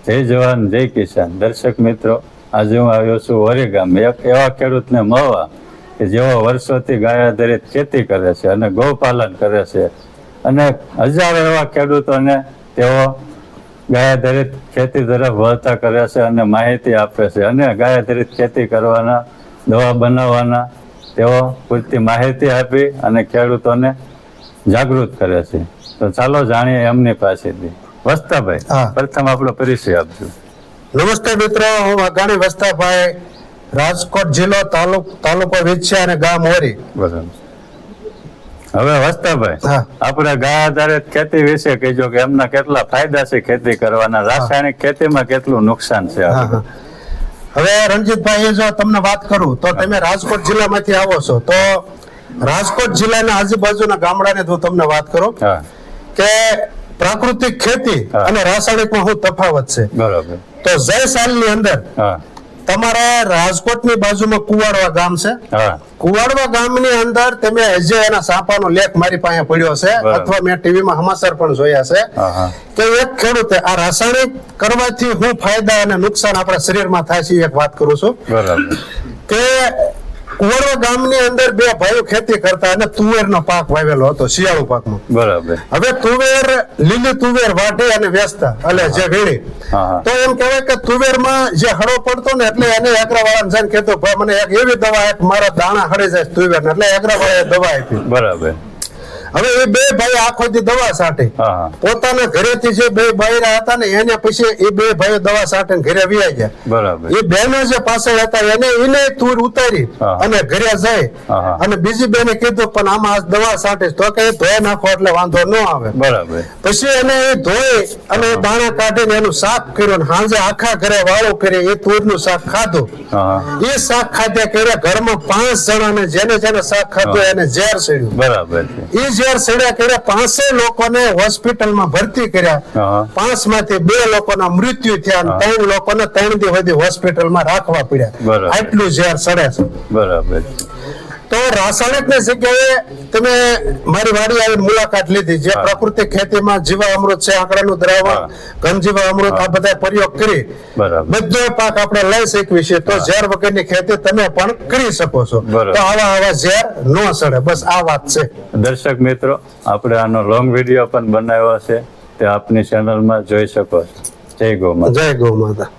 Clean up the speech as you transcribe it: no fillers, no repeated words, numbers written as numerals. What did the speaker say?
જય જવાન જય કિસાન. દર્શક મિત્રો, આજે હું આવ્યો છું વરી ગામ, એક એવા ખેડૂતને મળવા કે જેઓ વર્ષોથી ગાય આધારિત ખેતી કરે છે અને ગૌપાલન કરે છે, અને હજારો એવા ખેડૂતોને તેઓ ગાય આધારિત ખેતી તરફ વળતા કરે છે અને માહિતી આપે છે, અને ગાય આધારિત ખેતી કરવાના, દવા બનાવવાના તેઓ પૂરતી માહિતી આપી અને ખેડૂતોને જાગૃત કરે છે. તો ચાલો જાણીએ એમની પાસેથી. વસ્તાભાઈ, પ્રથમ આપણો પરિચય આપજો. નમસ્તે મિત્રો, હું વાઘાણી વસ્તાભાઈ, રાજકોટ જિલ્લો, તાલુકો વિછિયા અને ગામ ઓરી. બરાબર. હવે વસ્તાભાઈ, આપણે ગાય આધારિત ખેતી વિશે કહેજો કે એમના કેટલા ફાયદા છે ખેતી કરવાના, રાસાયણિક ખેતીમાં કેટલું નુકસાન છે. હવે રણજીતભાઈ, જો તમને વાત કરું તો તમે રાજકોટ જિલ્લામાંથી આવો છો, તો રાજકોટ જિલ્લાના આજુબાજુના ગામડાની હું તમને વાત કરું કે પ્રાકૃતિક ખેતી અને રાસાયણિકમાં શું તફાવત છે. બરાબર. તો જયસાલની અંદર તમારે રાજકોટની બાજુમાં કુવાડવા ગામ છે. કુવાડવા ગામની અંદર તમે હજે એના સાપાનો લેખ મારી પાસે પડ્યો છે, અથવા મેં ટીવીમાં સમાચાર પણ જોયા છે કે એક ખેડૂતે આ રાસાયણિક કરવાથી શું ફાયદા અને નુકસાન આપણા શરીરમાં થાય છે, એક વાત કરું છું. બરાબર. કે કુવાડવા ગામની અંદર બે ભાઈઓ ખેતી કરતા અને તુવેરનો પાક વાવેલો હતો, શિયાળુ પાકમાં. બરાબર. હવે તુવેર, લીલી તુવેર વાઢી અને વેચતા, એટલે જે વીણી, તો એમ કહેવાય કે તુવેરમાં જે હળો પડતો ને એટલે એને એગ્રાવાળાને જઈને કહેતો, ભાઈ મને એક એવી દવા આપ, મારા દાણા હળી જાય તુવેર ને, એટલે એગ્રાવાળાએ દવા આપી. બરાબર. હવે એ બે ભાઈ આખો દી દવા છાંટી, પોતાના ઘરેથી જે બે બૈરા હતા ને એને પછી એ બે ભાઈઓ દવા છાંટીને ઘરે વ્યાઈ ગયા. બરાબર. એ બહેનો જે પાછળ હતા એને તુર ઉતારી અને ઘરે જાય, અને બીજી બેને કીધું પણ આમાં આ દવા છાંટીશ, તો કે ધોઈ નાખો એટલે વાંધો ન આવે. બરાબર. પછી એને એ ધોઈ અને દાણા કાઢીને એનું શાક કર્યું, સાંજે આખા ઘરે વાળું કરી એ તુરનું શાક ખાધું. એ શાક ખાધ્યા કર્યા ઘરમાં 5 જણાને, જેને શાક ખાધું એને ઝેર ચડ્યું. બરાબર. ઝેર ચડ્યા કર્યા, 5 લોકોને હોસ્પિટલમાં ભરતી કર્યા, 5 માંથી 2 લોકોના મૃત્યુ થયા અને 3 લોકોને 3 દિવસ સુધી હોસ્પિટલમાં રાખવા પડ્યા. આટલું ઝેર ચડે છે. બરાબર. તો રાસાયણિકની જગ્યાએ તમે મારી વાડી આવીને મુલાકાત લીધી, જે પ્રાકૃતિક ખેતીમાં જીવામૃત છે, આંકડાનું દ્રાવણ, ઘનજીવામૃત, આ બધા પ્રયોગ કરી બધો પાક આપણે લઈ શકીએ છીએ. તો ઝેર વગરની ખેતી તમે પણ કરી શકો છો. તો આવા ઝેર ન ચડે, બસ આ વાત છે. દર્શક મિત્રો, આપણે આનો લોંગ વિડીયો પણ બનાવ્યો છે, તે આપની ચેનલમાં જોઈ શકો છો. જય ગૌ માતા. જય ગૌ માતા.